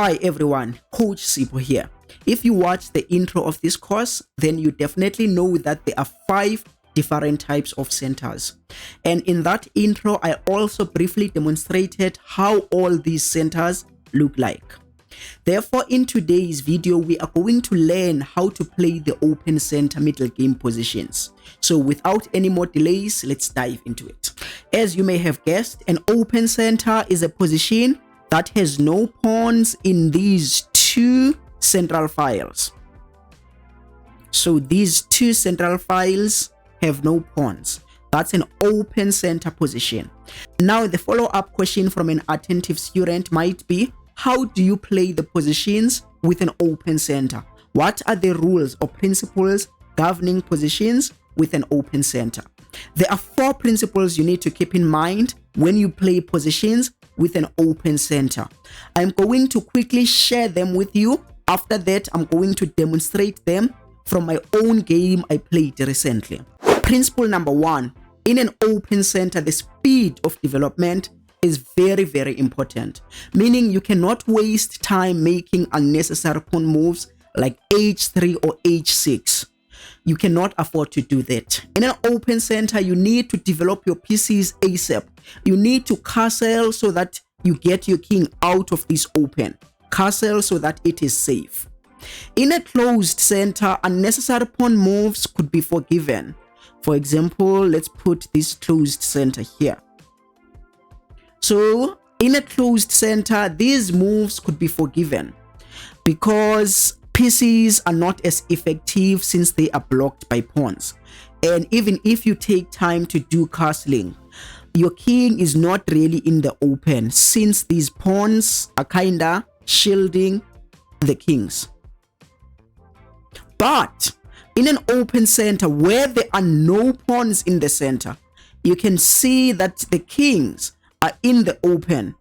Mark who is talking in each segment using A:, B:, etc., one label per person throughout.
A: Hi everyone, Coach Sipho here. If you watch the intro of this course, then you definitely know that there are 5 different types of centers. And in that intro, I also briefly demonstrated how all these centers look like. Therefore, in today's video, we are going to learn how to play the open center middle game positions. So without any more delays, let's dive into it. As you may have guessed, an open center is a position that has no pawns in these 2 central files. So these 2 central files have no pawns. That's an open center position. Now the follow-up question from an attentive student might be, how do you play the positions with an open center? What are the rules or principles governing positions with an open center? There are 4 principles you need to keep in mind when you play positions with an open center. I'm going to quickly share them with you. After that, I'm going to demonstrate them from my own game I played recently. Principle number 1, in an open center, the speed of development is very important, meaning you cannot waste time making unnecessary pawn moves like h3 or h6. You cannot afford to do that. In an open center, you need to develop your pieces ASAP. You need to castle so that you get your king out of this open. Castle so that it is safe. In a closed center, unnecessary pawn moves could be forgiven. For example, let's put this closed center here. So in a closed center, these moves could be forgiven because pieces are not as effective since they are blocked by pawns. And even if you take time to do castling, your king is not really in the open since these pawns are kinda shielding the kings. But in an open center where there are no pawns in the center, you can see that the kings are in the open.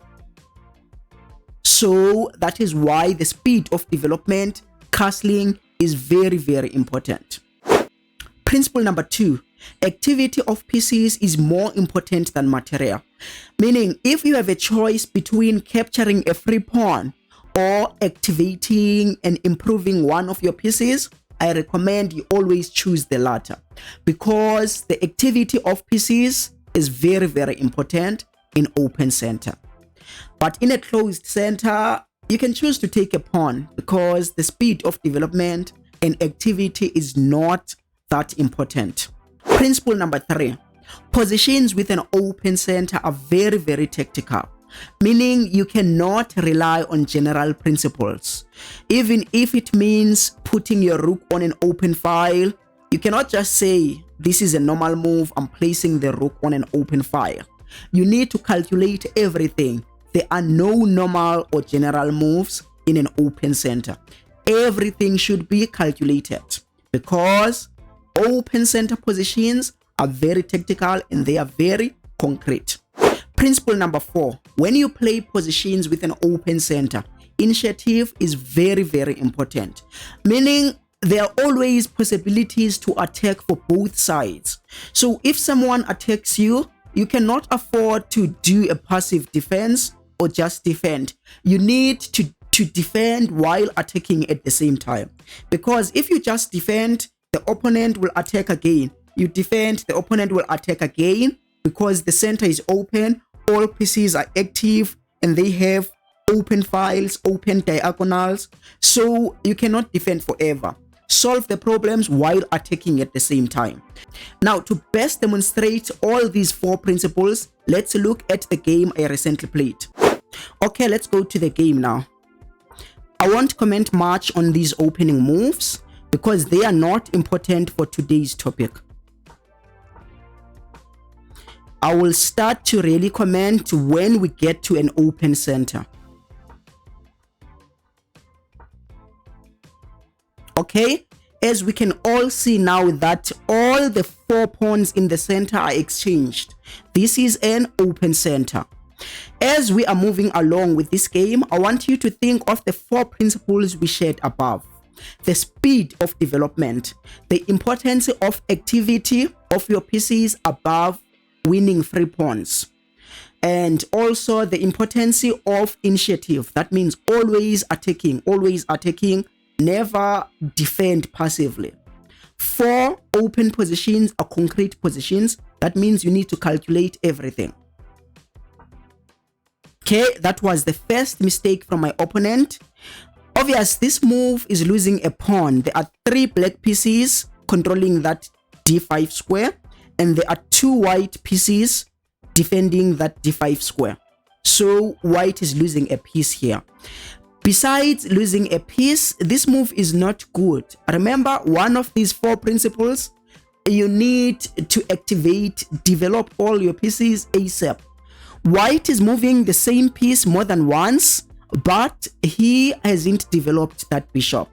A: So that is why the speed of development, castling, is very important. Principle number 2, activity of pieces is more important than material. Meaning, if you have a choice between capturing a free pawn or activating and improving one of your pieces, I recommend you always choose the latter because the activity of pieces is very important in open center. But in a closed center, you can choose to take a pawn because the speed of development and activity is not that important. Principle number 3, positions with an open center are very tactical, meaning you cannot rely on general principles. Even if it means putting your rook on an open file, you cannot just say, this is a normal move, I'm placing the rook on an open file. You need to calculate everything. There are no normal or general moves in an open center. Everything should be calculated because open center positions are very tactical and they are very concrete. Principle number 4, when you play positions with an open center, initiative is very important, meaning there are always possibilities to attack for both sides. So if someone attacks you, you cannot afford to do a passive defense or just defend. You need to defend while attacking at the same time. Because if you just defend, the opponent will attack again. You defend, the opponent will attack again because the center is open, all pieces are active, and they have open files, open diagonals. So you cannot defend forever. Solve the problems while attacking at the same time. Now, to best demonstrate all these 4 principles, let's look at the game I recently played. Okay, let's go to the game now. I won't comment much on these opening moves because they are not important for today's topic. I will start to really comment when we get to an open center. Okay, as we can all see now that all the 4 pawns in the center are exchanged. This is an open center. As we are moving along with this game, I want you to think of the 4 principles we shared above. The speed of development, the importance of activity of your pieces above winning free pawns, And also the importance of initiative. That means always attacking, never defend passively. 4 open positions are concrete positions. That means you need to calculate everything. Okay, that was the first mistake from my opponent. Obvious, this move is losing a pawn. There are 3 black pieces controlling that d5 square, and there are 2 white pieces defending that d5 square. So white is losing a piece here. Besides losing a piece, this move is not good. Remember, one of these 4 principles, you need to activate, develop all your pieces ASAP. White is moving the same piece more than once, but he hasn't developed that bishop.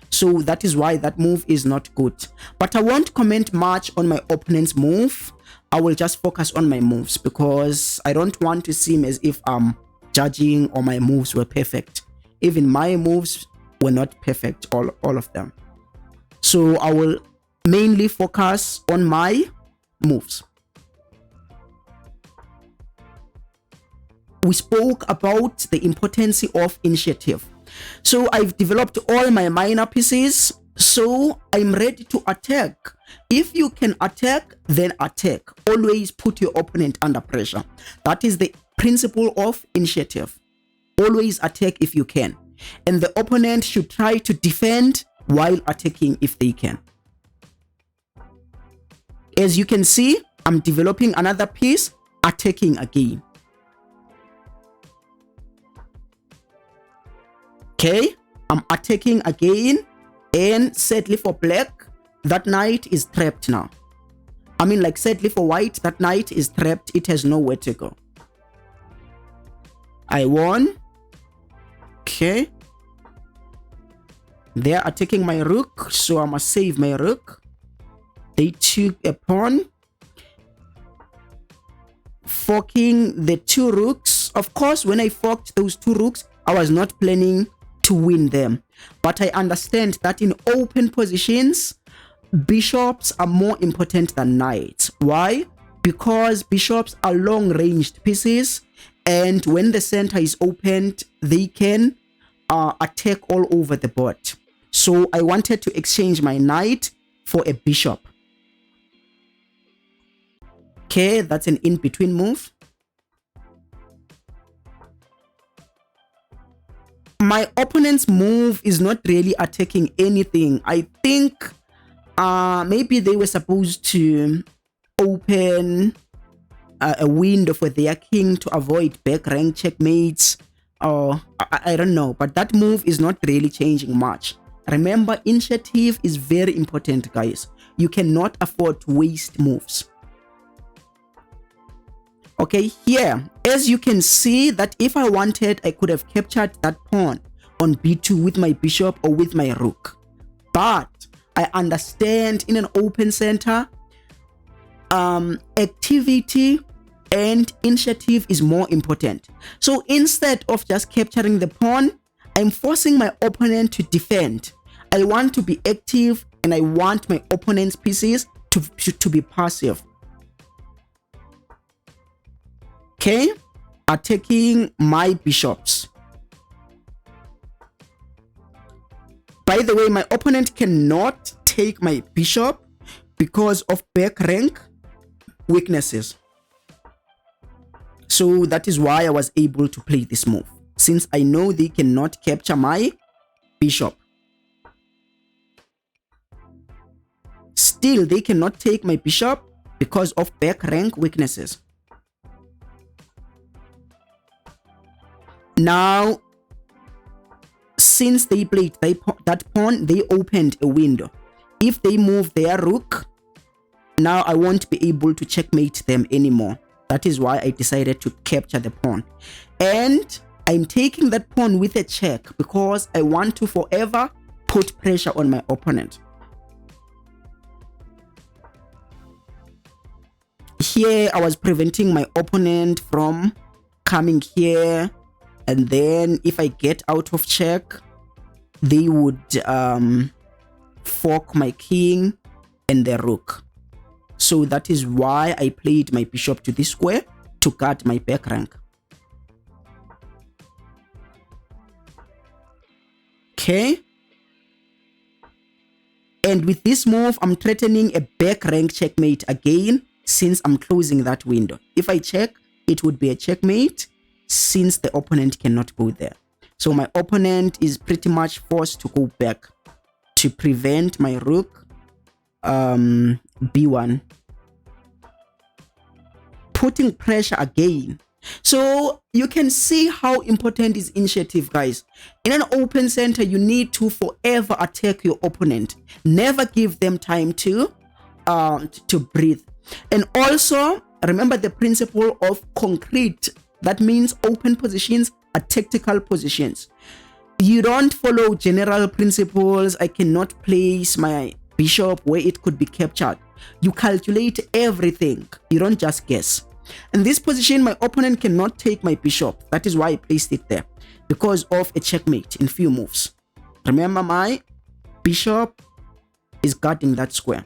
A: So that is why that move is not good. But I won't comment much on my opponent's move. I will just focus on my moves because I don't want to seem as if I'm judging or my moves were perfect. Even my moves were not perfect, all of them. So I will mainly focus on my moves. We spoke about the importance of initiative. So I've developed all my minor pieces. So I'm ready to attack. If you can attack, then attack. Always put your opponent under pressure. That is the principle of initiative. Always attack if you can. And the opponent should try to defend while attacking if they can. As you can see, I'm developing another piece, attacking again. Okay, I'm attacking again, and sadly for black, that knight is trapped now. I mean, like, sadly for white, that knight is trapped. It has nowhere to go. I won. Okay. They're attacking my rook, so I must save my rook. They took a pawn. Forking the 2 rooks. Of course, when I forked those 2 rooks, I was not planning to win them. But I understand that in open positions, bishops are more important than knights. Why? Because bishops are long-ranged pieces, and when the center is opened, they can attack all over the board. So I wanted to exchange my knight for a bishop. Okay, that's an in-between move. My opponent's move is not really attacking anything. I think maybe they were supposed to open a window for their king to avoid back rank checkmates, or I don't know, but that move is not really changing much. Remember, initiative is very important, guys. You cannot afford to waste moves. Okay, here, as you can see, that if I wanted, I could have captured that pawn on b2 with my bishop or with my rook. But I understand in an open center, activity and initiative is more important. So instead of just capturing the pawn, I'm forcing my opponent to defend. I want to be active, and I want my opponent's pieces to be passive. Okay, attacking my bishops. By the way, my opponent cannot take my bishop because of back rank weaknesses. So that is why I was able to play this move, since I know they cannot capture my bishop. Still, they cannot take my bishop because of back rank weaknesses. Now, since they played that pawn, they opened a window. If they move their rook, now I won't be able to checkmate them anymore. That is why I decided to capture the pawn. And I'm taking that pawn with a check because I want to forever put pressure on my opponent. Here, I was preventing my opponent from coming here. And then if I get out of check, they would fork my king and the rook. So that is why I played my bishop to this square to guard my back rank. Okay. And with this move, I'm threatening a back rank checkmate again, since I'm closing that window. If I check, it would be a checkmate, since the opponent cannot go there. So my opponent is pretty much forced to go back to prevent my rook b1, putting pressure again. So you can see how important is initiative, guys. In an open center, you need to forever attack your opponent. Never give them time to breathe. And also remember the principle of concrete. That means open positions are tactical positions. You don't follow general principles. I cannot place my bishop where it could be captured. You calculate everything. You don't just guess. In this position, my opponent cannot take my bishop. That is why I placed it there, because of a checkmate in few moves. Remember, my bishop is guarding that square.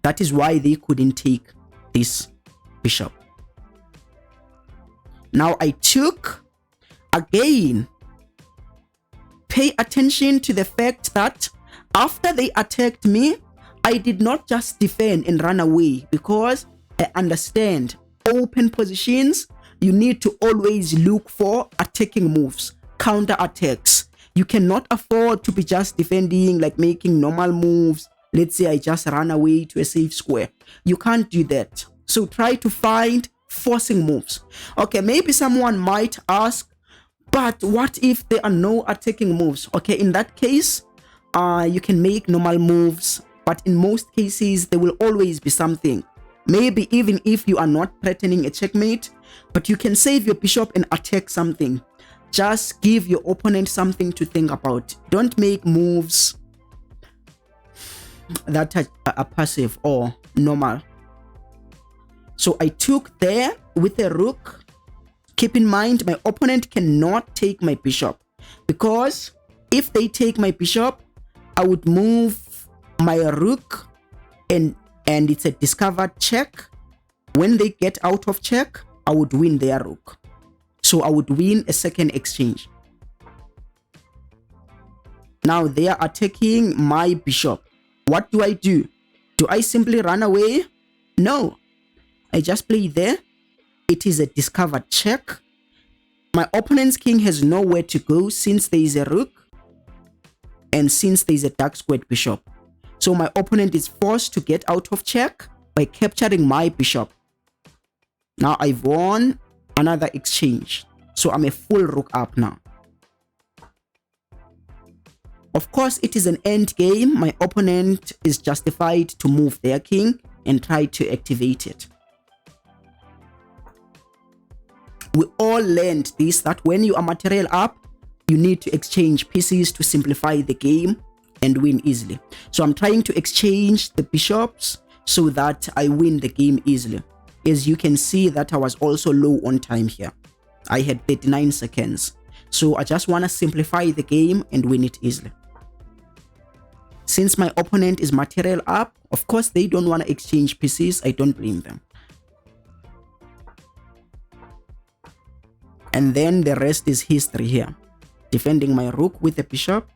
A: That is why they couldn't take this bishop. Now I took, again, pay attention to the fact that after they attacked me, I did not just defend and run away, because I understand open positions, you need to always look for attacking moves, counter attacks. You cannot afford to be just defending, like making normal moves. Let's say I just run away to a safe square. You can't do that. So try to find forcing moves. Okay, maybe someone might ask, but what if there are no attacking moves? Okay, in that case, you can make normal moves, but in most cases, there will always be something. Maybe even if you are not threatening a checkmate, but you can save your bishop and attack something. Just give your opponent something to think about. Don't make moves that are passive or normal. So I took there with a rook. Keep in mind, my opponent cannot take my bishop, because if they take my bishop, I would move my rook and it's a discovered check. When they get out of check, I would win their rook. So I would win a second exchange. Now they are attacking my bishop. What do I do? Do I simply run away? No. I just play there. It is a discovered check. My opponent's king has nowhere to go since there is a rook and since there is a dark squared bishop. So my opponent is forced to get out of check by capturing my bishop. Now I've won another exchange. So I'm a full rook up now. Of course, it is an end game. My opponent is justified to move their king and try to activate it. We all learned this, that when you are material up, you need to exchange pieces to simplify the game and win easily. So I'm trying to exchange the bishops so that I win the game easily. As you can see that I was also low on time here. I had 39 seconds. So I just want to simplify the game and win it easily. Since my opponent is material up, of course they don't want to exchange pieces. I don't blame them. And then the rest is history here. Defending my rook with the bishop.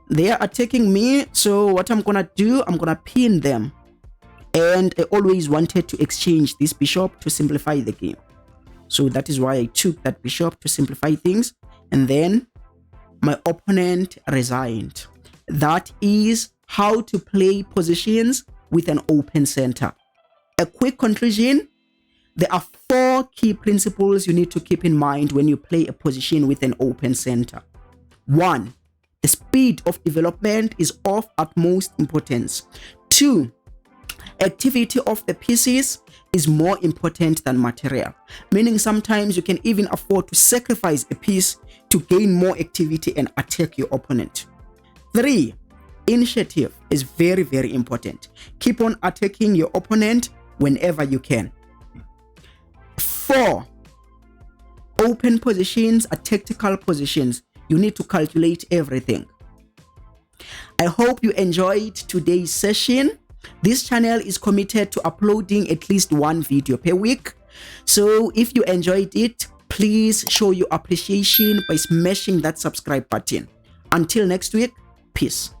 A: They are attacking me, so what I'm gonna do, I'm gonna pin them. And I always wanted to exchange this bishop to simplify the game. So that is why I took that bishop to simplify things. And then my opponent resigned. That is how to play positions with an open center. A quick conclusion. There are 4 key principles you need to keep in mind when you play a position with an open center. 1. The speed of development is of utmost importance. 2. Activity of the pieces is more important than material. Meaning sometimes you can even afford to sacrifice a piece to gain more activity and attack your opponent. 3. Initiative is very, very important. Keep on attacking your opponent whenever you can. 4. Open positions are tactical positions. You need to calculate everything. I hope you enjoyed today's session. This channel is committed to uploading at least one video per week. So if you enjoyed it, please show your appreciation by smashing that subscribe button. Until next week, peace.